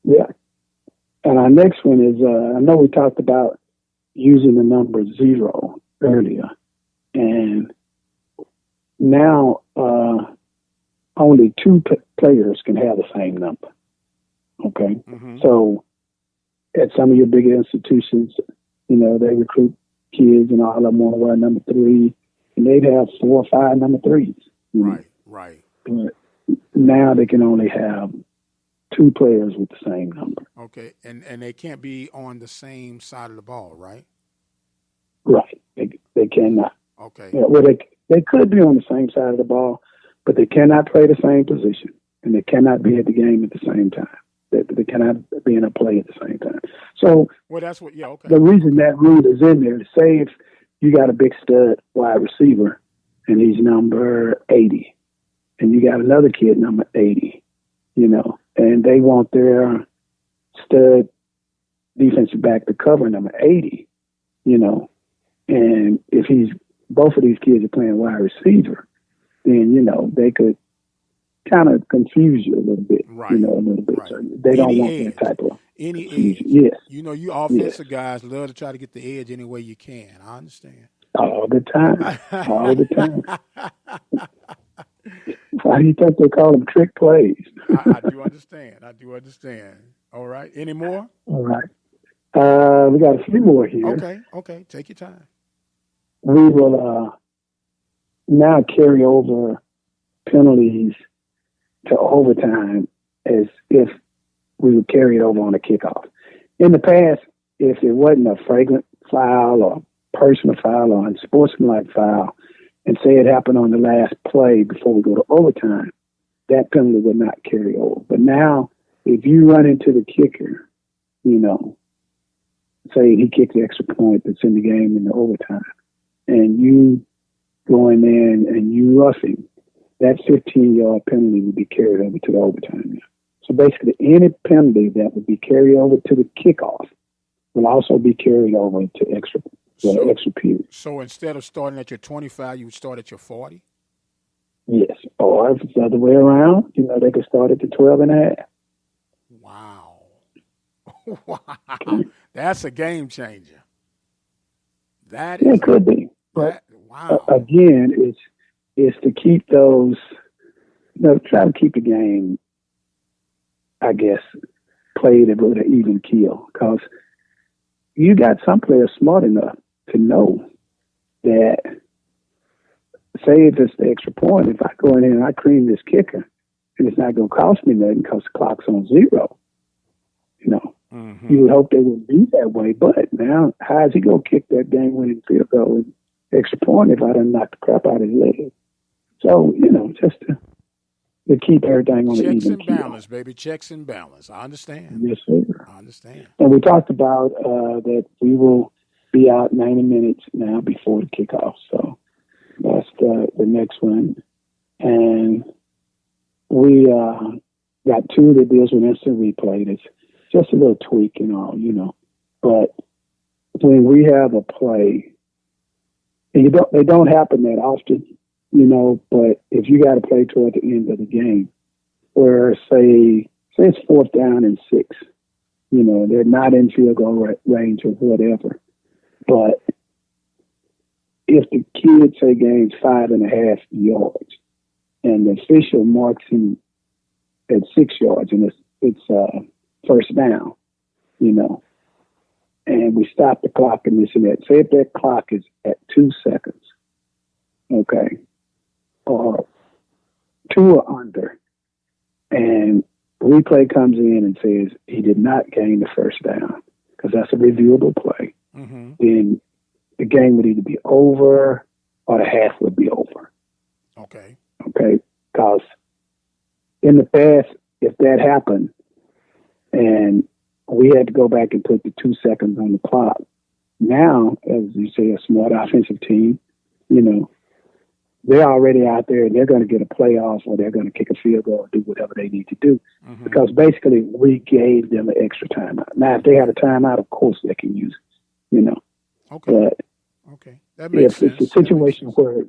Yeah. And our next one is, I know we talked about using the number 0 earlier, and now only 2 players can have the same number. Okay? Mm-hmm. So at some of your bigger institutions, they recruit kids and all of them want to wear number 3, and they'd have 4 or 5 number 3s. Right. But now they can only have 2 players with the same number. Okay, and they can't be on the same side of the ball, right? Right. They cannot. Okay. Yeah, well, they could be on the same side of the ball, but they cannot play the same position, and they cannot be at the game at the same time. They cannot be in a play at the same time. So, that's what. Yeah. Okay. The reason that rule is in there is, say if you got a big stud wide receiver, and he's number 80, and you got another kid number 80, and they want their stud defensive back to cover number 80, you know, and if both of these kids are playing wide receiver, then, you know, they could kind of confuse you a little bit, right, you know, a little bit. right. So they don't want Edge. that type of Any confusion. edge. Yes. You know, you offensive guys love to try to get the edge any way you can. I understand. All the time. All the time. Why do you think they call them trick plays? I do understand. I do understand. All right. Any more? All right. We got a few more here. Okay. Take your time. We will now carry over penalties to overtime as if we would carry it over on a kickoff. In the past, if it wasn't a flagrant foul or personal foul or unsportsmanlike foul, and say it happened on the last play before we go to overtime, that penalty would not carry over. But now, if you run into the kicker, you know, say he kicks the extra point that's in the game in the overtime, and you go in there and you rush him, that 15-yard penalty would be carried over to the overtime now. So basically, any penalty that would be carried over to the kickoff will also be carried over to extra period. So instead of starting at your 25, you would start at your 40? Yes. Or if it's the other way around, you know, they could start at the 12 and a half. Wow. Wow. That's a game changer. It could be. But wow. Again, it's to keep those, you know, try to keep the game, I guess, played with an even keel. Because you got some players smart enough to know that, say if it's the extra point, if I go in here and I cream this kicker, and it's not going to cost me nothing because the clock's on 0, you know. Mm-hmm. You would hope they would be that way, but now how is he going to kick that game-winning field goal and extra point if I done knock the crap out of his leg? So, you know, just to keep everything on the even keel. Checks and balance, baby. Checks and balance. I understand. Yes, sir. I understand. And we talked about that we will be out 90 minutes now before the kickoff. So that's the next one. And we got 2 that deals with instant replay. It's just a little tweak and all, you know. But when we have a play, and they don't happen that often, you know, but if you got to play toward the end of the game, where say it's 4th down and 6, you know, they're not in field goal range or whatever. But if the kid, say, gains 5.5 yards and the official marks him at 6 yards and it's first down, you know, and we stop the clock and this and that. Say if that clock is at 2 seconds, okay, or 2 or under, and replay comes in and says he did not gain the first down, because that's a reviewable play, mm-hmm. Then the game would either be over or the half would be over. Okay. Because in the past, if that happened and we had to go back and put the 2 seconds on the clock, now, as you say, a smart offensive team, you know, they're already out there and they're going to get a playoff or they're going to kick a field goal or do whatever they need to do, mm-hmm. because basically we gave them an extra timeout. Now, if they have a timeout, of course they can use it, you know. Okay. But that makes sense. If it's a situation where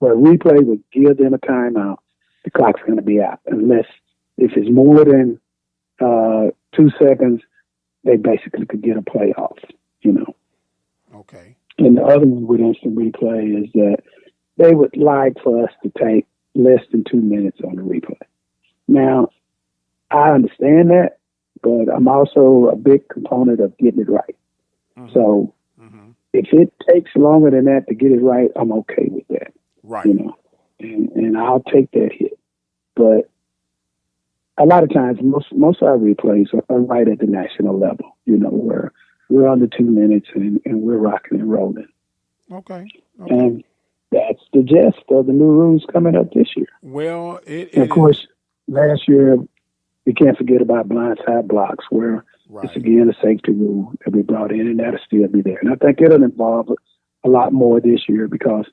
replay would give them a timeout, the clock's going to be out. Unless if it's more than 2 seconds, they basically could get a playoff, you know. Okay. And the other one with instant replay is that they would like for us to take less than 2 minutes on the replay. Now, I understand that, but I'm also a big component of getting it right. Mm-hmm. So if it takes longer than that to get it right, I'm okay with that. Right. You know, and I'll take that hit. But a lot of times, most of our replays are right at the national level, you know, where we're under 2 minutes and we're rocking and rolling. Okay. And that's the gist of the new rules coming up this year. Well, of course, last year, we can't forget about blindside blocks, where it's again a safety rule that we brought in, and that'll still be there. And I think it'll involve a lot more this year because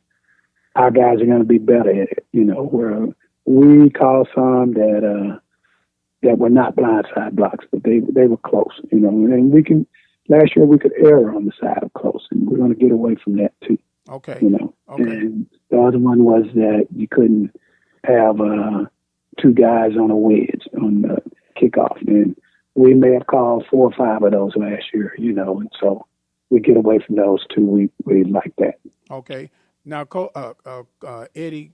our guys are going to be better at it, you know, where we call some that were not blindside blocks, but they were close, you know, and we can last year we could err on the side of close, and we're going to get away from that too. Okay. You know, Okay. and the other one was that you couldn't have two guys on a wedge on the kickoff, and we may have called 4 or 5 of those last year. You know, and so we get away from those two. We like that. Okay. Now, Eddie,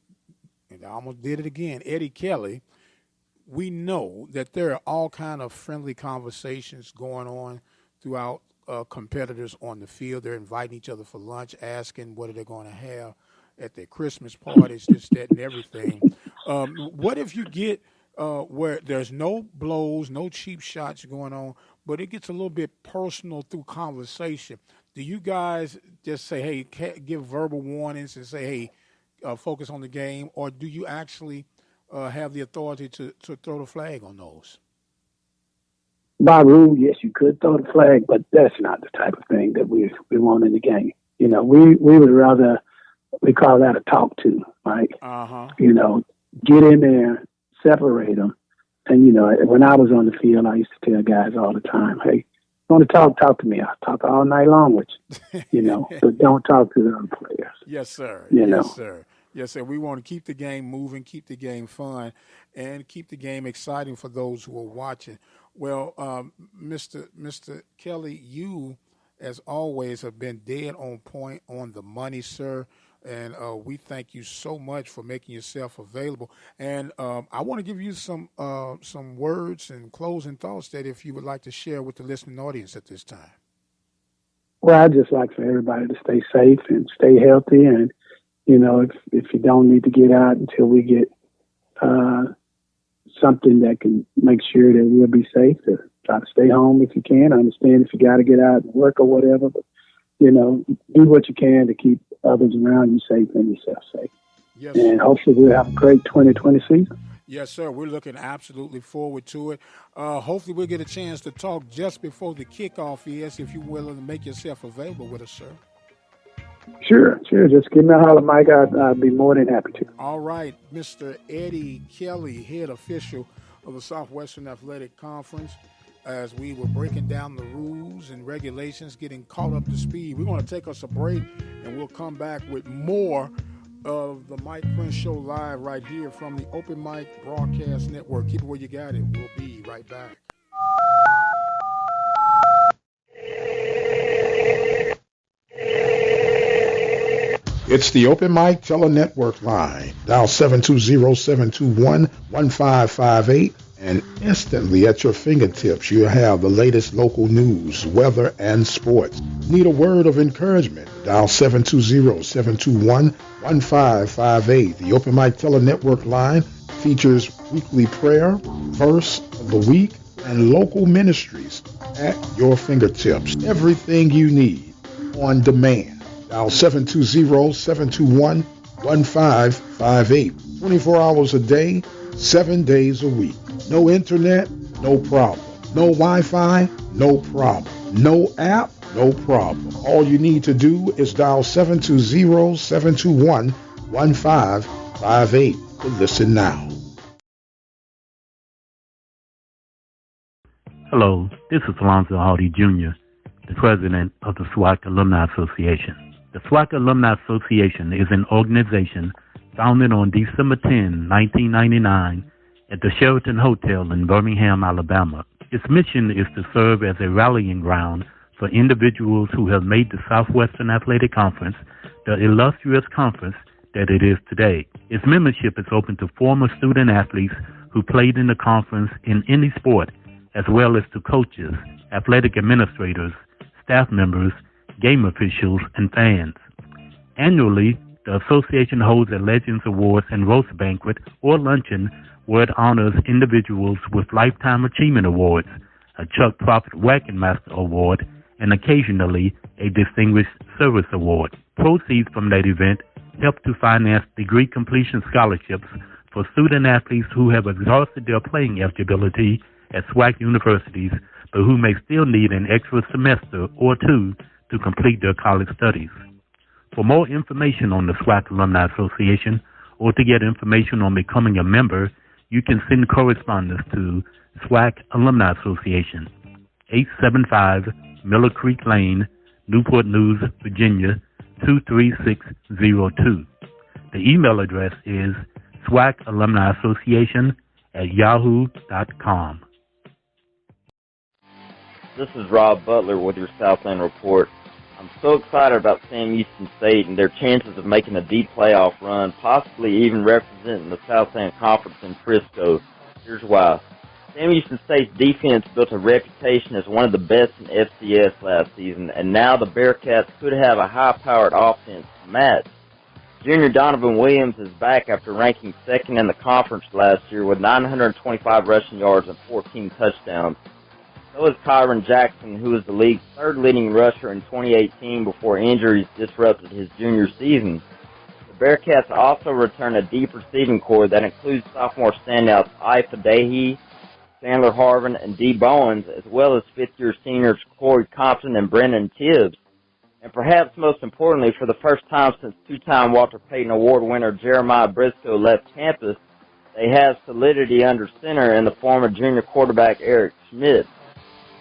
and I almost did it again. Eddie Kelly. We know that there are all kind of friendly conversations going on throughout competitors on the field. They're inviting each other for lunch, asking what are they going to have at their Christmas parties, this, that, and everything. What if you get where there's no blows, no cheap shots going on, but it gets a little bit personal through conversation? Do you guys just say, hey, give verbal warnings and say, hey, focus on the game, or do you actually have the authority to throw the flag on those? By rule, yes, you could throw the flag, but that's not the type of thing that we want in the game. You know, we would rather, we call that a talk to, right? You know, get in there, separate them. And, you know, when I was on the field, I used to tell guys all the time, hey, want to talk to me. I'll talk all night long with you, you know, but don't talk to the other players. Yes, sir. Yes, sir. Yes, sir. We want to keep the game moving, keep the game fun, and keep the game exciting for those who are watching. Well, Mr. Kelly, you, as always, have been dead on point, on the money, sir. And we thank you so much for making yourself available. And I want to give you some words and closing thoughts that if you would like to share with the listening audience at this time. Well, I'd just like for everybody to stay safe and stay healthy. And, you know, if you don't need to get out until we get something that can make sure that we'll be safe, to try to stay home if you can. I understand if you got to get out and work or whatever, but, you know, do what you can to keep others around you safe and yourself safe. Yes, and hopefully we'll have a great 2020 season. Yes, sir. We're looking absolutely forward to it. Hopefully we'll get a chance to talk just before the kickoff is, if you're willing to make yourself available with us, sir. Sure. Just give me a holler, Mike. I'd be more than happy to. All right. Mr. Eddie Kelly, head official of the Southwestern Athletic Conference. As we were breaking down the rules and regulations, getting caught up to speed, we're going to take us a break, and we'll come back with more of the Mike Prince Show live right here from the Open Mic Broadcast Network. Keep it where you got it. We'll be right back. It's the Open Mic Tele-Network line. Dial 720-721-1558. And instantly at your fingertips, you'll have the latest local news, weather, and sports. Need a word of encouragement? Dial 720-721-1558. The Open Mic Tele-Network line features weekly prayer, verse of the week, and local ministries at your fingertips. Everything you need on demand. Dial 720-721-1558. 24 hours a day, 7 days a week. No internet, no problem. No Wi-Fi, no problem. No app, no problem. All you need to do is dial 720-721-1558 to listen now. Hello, this is Alonzo Hardy Jr., the president of the SWAC Alumni Association. The SWAC Alumni Association is an organization founded on December 10, 1999, at the Sheraton Hotel in Birmingham, Alabama. Its mission is to serve as a rallying ground for individuals who have made the Southwestern Athletic Conference the illustrious conference that it is today. Its membership is open to former student athletes who played in the conference in any sport, as well as to coaches, athletic administrators, staff members, game officials, and fans. Annually, the association holds a Legends Awards and Roast Banquet or luncheon where it honors individuals with Lifetime Achievement Awards, a Chuck Prophet Wagon Master Award, and occasionally a Distinguished Service Award. Proceeds from that event help to finance degree completion scholarships for student athletes who have exhausted their playing eligibility at SWAC universities, but who may still need an extra semester or two to complete their college studies. For more information on the SWAC Alumni Association, or to get information on becoming a member, you can send correspondence to SWAC Alumni Association, Miller Creek Lane, Newport News, Virginia, 23602. The email address is SWAC Alumni Association @yahoo.com. This is Rob Butler with your Southland Report. I'm so excited about Sam Houston State and their chances of making a deep playoff run, possibly even representing the Southland Conference in Frisco. Here's why. Sam Houston State's defense built a reputation as one of the best in FCS last season, and now the Bearcats could have a high-powered offense to match. Junior Donovan Williams is back after ranking second in the conference last year with 925 rushing yards and 14 touchdowns. So is Kyron Jackson, who was the league's third leading rusher in 2018 before injuries disrupted his junior season. The Bearcats also return a deep receiving corps that includes sophomore standouts Ifa Dahi, Chandler Harvin, and Dee Bowens, as well as fifth-year seniors Corey Compton and Brennan Tibbs. And perhaps most importantly, for the first time since two-time Walter Payton Award winner Jeremiah Briscoe left campus, they have solidity under center in the form of junior quarterback Eric Schmidt.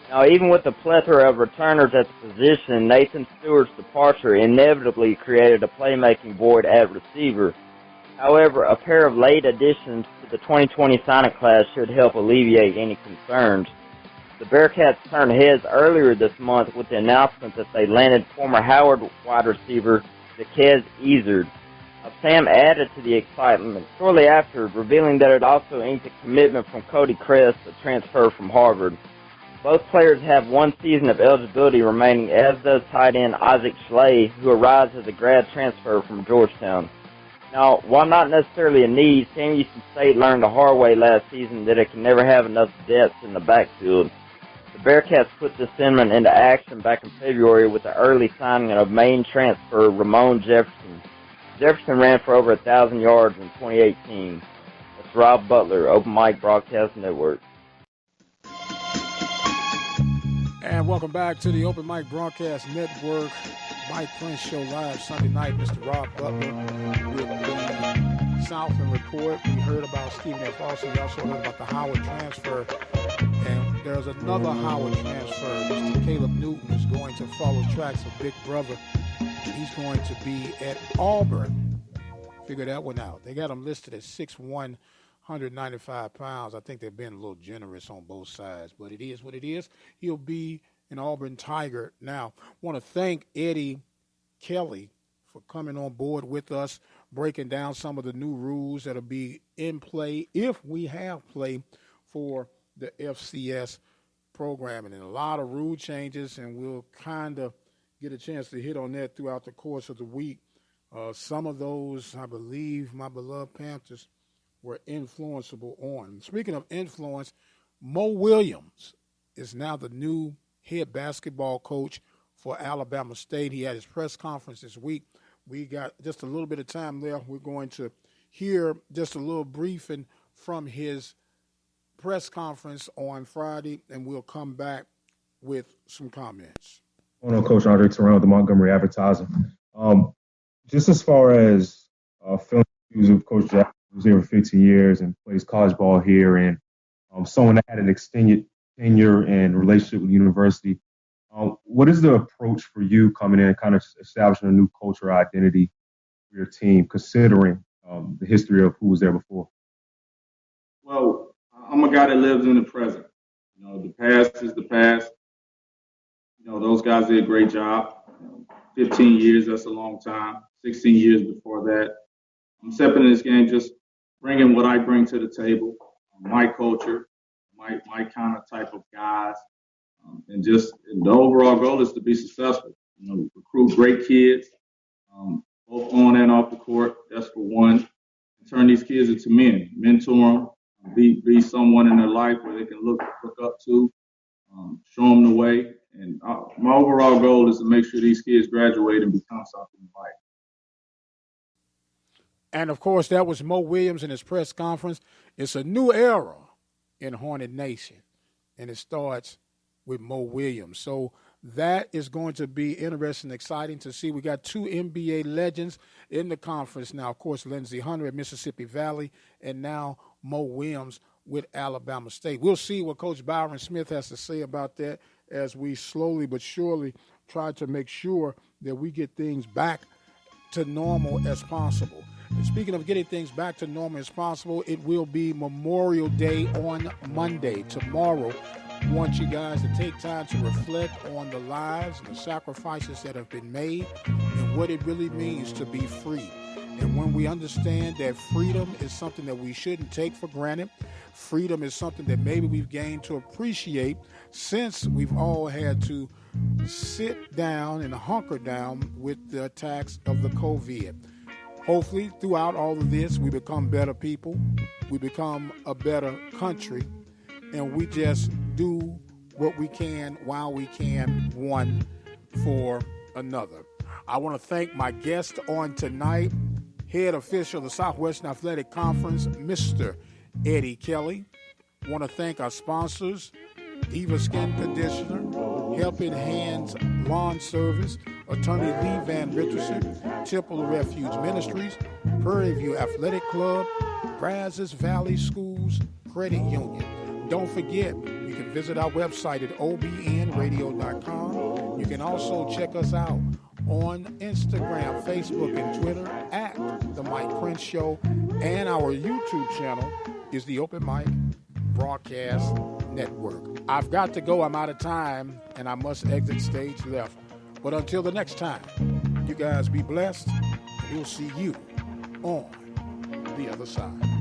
Now, even with the plethora of returners at the position, Nathan Stewart's departure inevitably created a playmaking void at receiver. However, a pair of late additions to the 2020 signing class should help alleviate any concerns. The Bearcats turned heads earlier this month with the announcement that they landed former Howard wide receiver Jaquez Ezard. Sam added to the excitement shortly after, revealing that it also inked a commitment from Cody Crest, a transfer from Harvard. Both players have 1 season of eligibility remaining, as does tight end Isaac Schley, who arrives as a grad transfer from Georgetown. Now, while not necessarily a need, Sam Houston State learned the hard way last season that it can never have enough depth in the backfield. The Bearcats put this sentiment into action back in February with the early signing of Maine transfer Ramon Jefferson. Jefferson ran for over 1,000 yards in 2018. That's Rob Butler, Open Mic Broadcast Network. And welcome back to the Open Mic Broadcast Network. Mike Prince Show live Sunday night. Mr. Rob Butler with the Southland Report. We heard about Stephen F. Austin. We also heard about the Howard transfer. And there's another Howard transfer. Mr. Caleb Newton is going to follow tracks of Big Brother. He's going to be at Auburn. Figure that one out. They got him listed at 6'1", 195 pounds. I think they've been a little generous on both sides, but it is what it is. He'll be an Auburn Tiger. Now, want to thank Eddie Kelly for coming on board with us, breaking down some of the new rules that'll be in play if we have play for the FCS programming, and a lot of rule changes, and we'll kind of get a chance to hit on that throughout the course of the week. Some of those, I believe, my beloved Panthers were influenceable on. Speaking of influence, Mo Williams is now the new head basketball coach for Alabama State. He had his press conference this week. We got just a little bit of time there. We're going to hear just a little briefing from his press conference on Friday, and we'll come back with some comments. On Coach Andre Terrell with the Montgomery Advertiser. Just as far as film views of Coach Jackson, who's here for 15 years and plays college ball here, and someone that had an extended tenure and relationship with the university, what is the approach for you coming in and kind of establishing a new culture or identity for your team, considering the history of who was there before? Well, I'm a guy that lives in the present. You know, the past is the past. You know, those guys did a great job. 15 years, that's a long time. 16 years before that. I'm stepping in this game just bringing what I bring to the table, my culture, my kind of type of guys, and just the overall goal is to be successful. You know, recruit great kids, both on and off the court. That's for one. And turn these kids into men, mentor them, be someone in their life where they can look up to, show them the way. And my overall goal is to make sure these kids graduate and become something in life. And, of course, that was Mo Williams in his press conference. It's a new era in Hornet Nation, and it starts with Mo Williams. So that is going to be interesting, exciting to see. We got two NBA legends in the conference now. Of course, Lindsey Hunter at Mississippi Valley, and now Mo Williams with Alabama State. We'll see what Coach Byron Smith has to say about that as we slowly but surely try to make sure that we get things back to normal as possible. And speaking of getting things back to normal as possible, it will be Memorial Day on Monday, tomorrow. I want you guys to take time to reflect on the lives and the sacrifices that have been made and what it really means to be free. And when we understand that freedom is something that we shouldn't take for granted, freedom is something that maybe we've gained to appreciate since we've all had to sit down and hunker down with the attacks of the COVID. Hopefully, throughout all of this, we become better people, we become a better country, and we just do what we can while we can, one for another. I want to thank my guest on tonight, head official of the Southwestern Athletic Conference, Mr. Eddie Kelly. I want to thank our sponsors, Diva Skin Conditioner, Helping Hands Lawn Service, Attorney Lee Van Richardson, Temple Refuge Ministries, Prairie View Athletic Club, Brazos Valley Schools Credit Union. Don't forget, you can visit our website at obnradio.com. You can also check us out on Instagram, Facebook, and Twitter at The Mike Prince Show. And our YouTube channel is the Open Mic Broadcast Network. I've got to go. I'm out of time, and I must exit stage left. But until the next time, you guys be blessed. We'll see you on the other side.